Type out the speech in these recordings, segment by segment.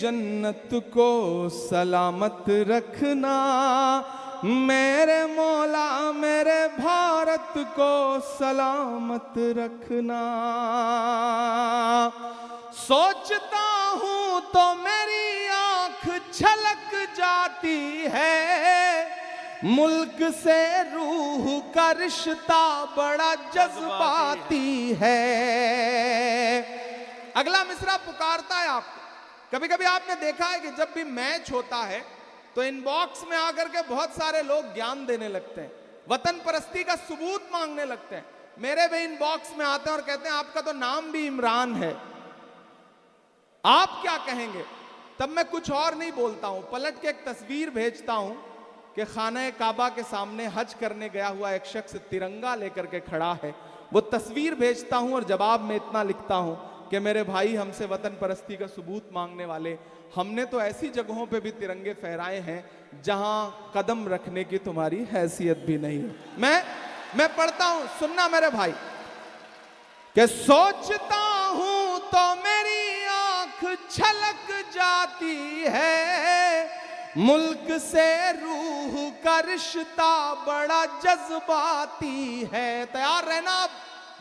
जन्नत को सलामत रखना, मेरे मौला मेरे भारत को सलामत रखना। सोचता हूँ तो मेरी आंख छलक जाती है, मुल्क से रूह का रिश्ता बड़ा जज्बाती है। अगला मिसरा पुकारता है आपको। कभी कभी आपने देखा है कि जब भी मैच होता है तो इनबॉक्स में आकर के बहुत सारे लोग ज्ञान देने लगते हैं, वतन परस्ती का सबूत मांगने लगते हैं। मेरे भी इनबॉक्स में आते हैं और कहते हैं आपका तो नाम भी इमरान है, आप क्या कहेंगे? तब मैं कुछ और नहीं बोलता हूं, पलट के एक तस्वीर भेजता हूं कि खाना काबा के सामने हज करने गया हुआ एक शख्स तिरंगा लेकर के खड़ा है। वो तस्वीर भेजता हूं और जवाब में इतना लिखता हूं कि मेरे भाई हमसे वतन परस्ती का सबूत मांगने वाले, हमने तो ऐसी जगहों पे भी तिरंगे फहराए हैं जहां कदम रखने की तुम्हारी हैसियत भी नहीं है। मैं पढ़ता हूं, सुनना मेरे भाई, कि सोचता हूं तो मेरी आंख छलक जाती है, मुल्क से रूह का रिश्ता बड़ा जज्बाती है। तैयार रहना आप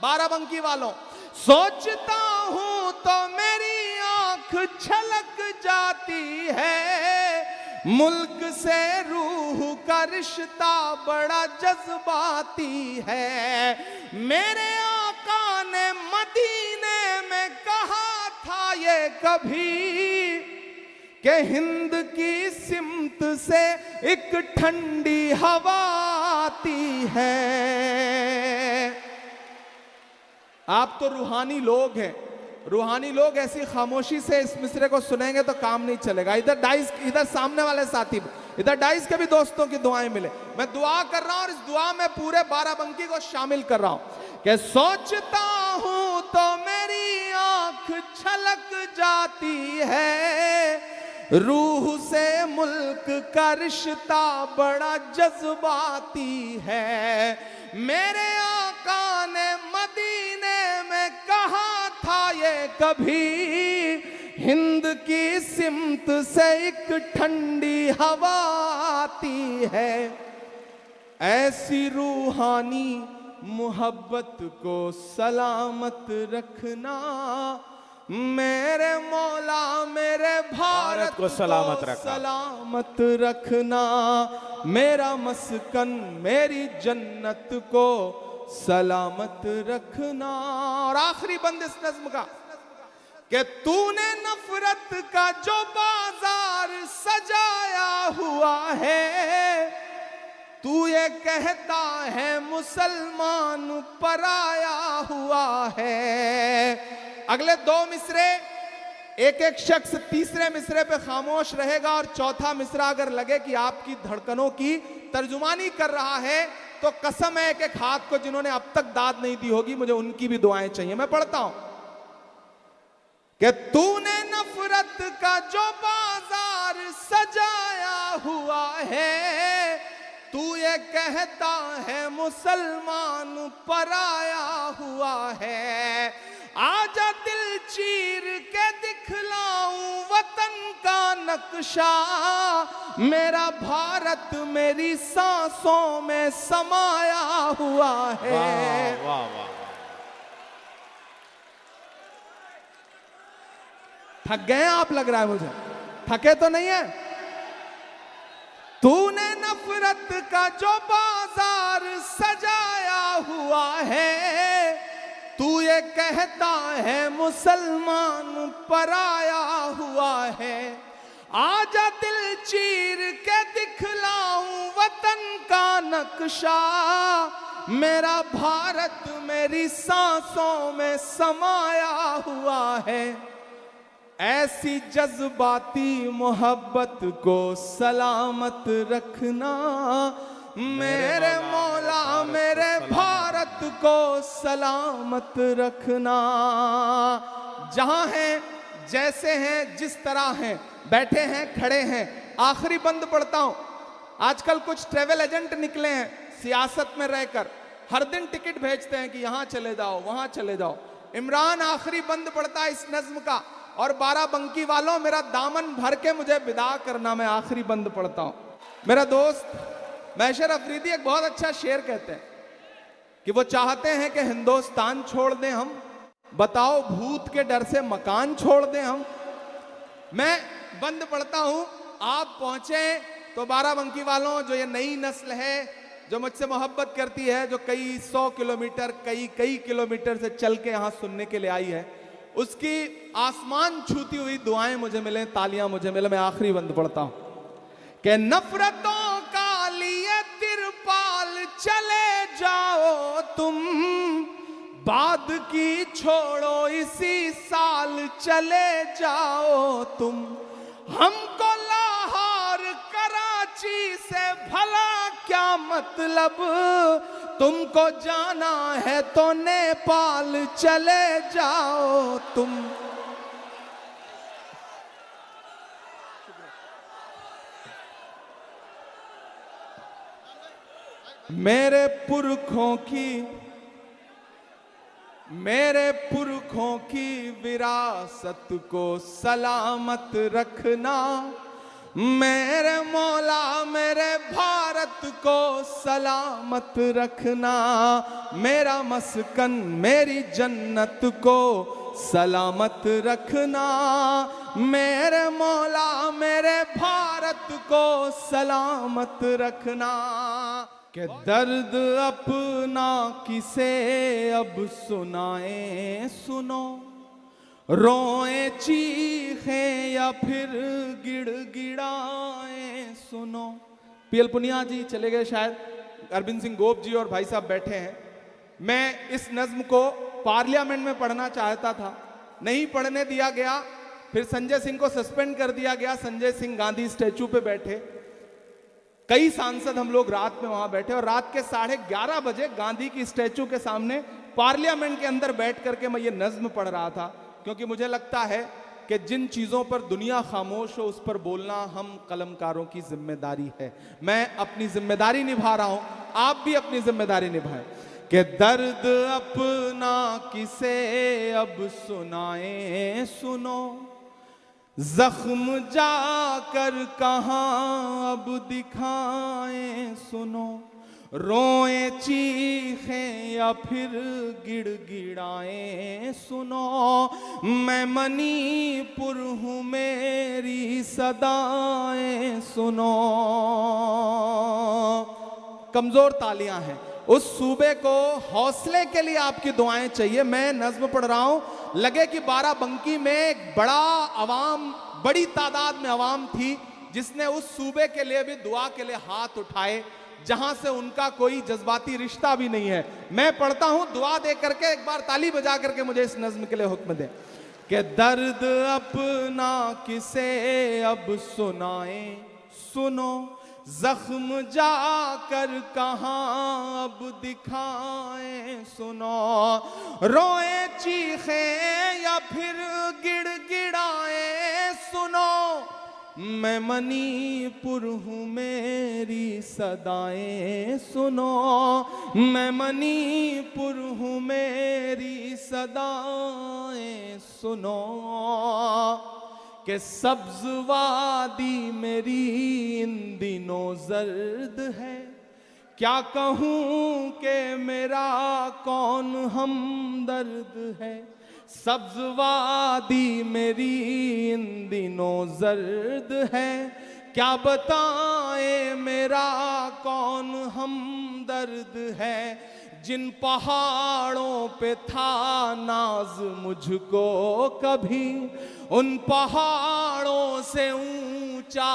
बाराबंकी वालों। सोचता हूं तो मेरी आंख छलक जाती है, मुल्क से रूह का रिश्ता बड़ा जज्बाती है। मेरे आका ने मदीने में कहा था ये कभी कि हिंद की सिमत से एक ठंडी हवा आती है। आप तो रूहानी लोग हैं, रूहानी लोग ऐसी खामोशी से इस मिसरे को सुनेंगे तो काम नहीं चलेगा। इधर डाइस, इधर सामने वाले साथी, इधर डाइस के भी दोस्तों की दुआएं मिले। मैं दुआ कर रहा हूं और इस दुआ में पूरे बाराबंकी को शामिल कर रहा हूं कि सोचता हूं तो मेरी आंख छलक जाती है, रूह से मुल्क का रिश्ता बड़ा जज्बाती है। मेरे आका ने मदीने में कहा था ये कभी, हिंद की सिमत से एक ठंडी हवा आती है। ऐसी रूहानी मोहब्बत को सलामत रखना, मेरे मौला मेरे भारत को सलामत रखना, मेरा मस्कन मेरी जन्नत को सलामत रखना। और आखिरी बंद इस नज्म का कि तूने नफरत का जो बाजार सजाया हुआ है, तू ये कहता है मुसलमान पराया हुआ है। अगले दो मिसरे एक एक शख्स तीसरे मिसरे पे खामोश रहेगा और चौथा मिसरा अगर लगे कि आपकी धड़कनों की तर्जुमानी कर रहा है तो कसम है कि हाथ को जिन्होंने अब तक दाद नहीं दी होगी, मुझे उनकी भी दुआएं चाहिए। मैं पढ़ता हूं कि तूने नफरत का जो बाजार सजाया हुआ है, तू ये कहता है मुसलमान पराया हुआ है। आजा दिल चीर के दिखलाऊं वतन का नक्शा, मेरा भारत मेरी सांसों में समाया हुआ है। वाह वाह वाह। थक गए आप, लग रहा है मुझे, थके तो नहीं है? तूने नफरत का जो बाजार सजाया हुआ है, तू ये कहता है मुसलमान पराया हुआ है। आजा दिल चीर के दिखलाऊं वतन का नक्शा, मेरा भारत मेरी सांसों में समाया हुआ है। ऐसी जज्बाती मोहब्बत को सलामत रखना, मेरे मौला मेरे भारत को सलामत रखना। जहां हैं, जैसे हैं, जिस तरह हैं, बैठे हैं, खड़े हैं। आखिरी बंद पढ़ता हूं। आजकल कुछ ट्रेवल एजेंट निकले हैं सियासत में रहकर, हर दिन टिकट भेजते हैं कि यहां चले जाओ, वहां चले जाओ। इमरान आखिरी बंद पढ़ता है इस नज्म का और बाराबंकी वालों, मेरा दामन भर के मुझे विदा करना, मैं आखिरी बंद पढ़ता हूं। मेरा दोस्त मैशर अफरीदी एक बहुत अच्छा शेर कहते हैं कि वो चाहते हैं कि हिंदुस्तान छोड़ दें हम, बताओ भूत के डर से मकान छोड़ दें हम। मैं बंद पढ़ता हूं, आप पहुंचे तो बाराबंकी वालों, जो ये नई नस्ल है जो मुझसे मोहब्बत करती है, जो कई 100 किलोमीटर कई किलोमीटर से चल के यहां सुनने के लिए आई है, उसकी आसमान छूती हुई दुआएं मुझे मिले, तालियां मुझे मिले। मैं आखिरी बंद पढ़ता हूं कि नफरतों का लिए तिरपाल चले जाओ तुम, बाद की छोड़ो इसी साल चले जाओ तुम, हमको लाहौर कराची से भला क्या मतलब, तुमको जाना है तो नेपाल चले जाओ तुम। मेरे पुरखों की विरासत को सलामत रखना, मेरे मौला मेरे भारत को सलामत रखना, मेरा मस्कन मेरी जन्नत को सलामत रखना, मेरे मौला मेरे भारत को सलामत रखना। कि दर्द अपना किसे अब सुनाए सुनो, रोए चीखें या फिर गिड़गिड़ाए सुनो। पीएल पुनिया जी चले गए शायद, अरविंद सिंह गोप जी और भाई साहब बैठे हैं। मैं इस नज्म को पार्लियामेंट में पढ़ना चाहता था, नहीं पढ़ने दिया गया, फिर संजय सिंह को सस्पेंड कर दिया गया। संजय सिंह गांधी स्टैचू पे बैठे, कई सांसद हम लोग रात में वहां बैठे, और रात के 11:30 बजे गांधी की स्टैचू के सामने पार्लियामेंट के अंदर बैठ करके मैं ये नज्म पढ़ रहा था, क्योंकि मुझे लगता है कि जिन चीजों पर दुनिया खामोश हो उस पर बोलना हम कलमकारों की जिम्मेदारी है। मैं अपनी जिम्मेदारी निभा रहा हूं, आप भी अपनी जिम्मेदारी निभाएं। कि दर्द अपना किसे अब सुनाए सुनो, जख्म जाकर कहां अब दिखाएं सुनो, रोए चीखें या फिर गिड़गिड़ाएं सुनो, मैं मणिपुर हूं मेरी सदाएं सुनो। कमजोर तालियां हैं, उस सूबे को हौसले के लिए आपकी दुआएं चाहिए। मैं नज्म पढ़ रहा हूं, लगे कि बाराबंकी में एक बड़ी तादाद में अवाम थी जिसने उस सूबे के लिए भी दुआ के लिए हाथ उठाए, जहां से उनका कोई जज्बाती रिश्ता भी नहीं है। मैं पढ़ता हूं, दुआ दे करके एक बार ताली बजा करके मुझे इस नज्म के लिए हुक्म दे। कि दर्द अपना किसे अब सुनाए सुनो, जख्म जाकर कहां अब दिखाएं सुनो, रोए चीखे या फिर गिड़गिड़ाएं सुनो, मैं मणिपुर हूं मेरी सदाएं सुनो, मैं मणिपुर हूं मेरी सदाएं सुनो। कि सब्ज वादी मेरी इन दिनों जर्द है, क्या कहूं कि मेरा कौन हमदर्द है, सब्ज वादी मेरी इन दिनों जर्द है, क्या बताएं मेरा कौन हमदर्द है, जिन पहाड़ों पे था नाज मुझको कभी, उन पहाड़ों से ऊंचा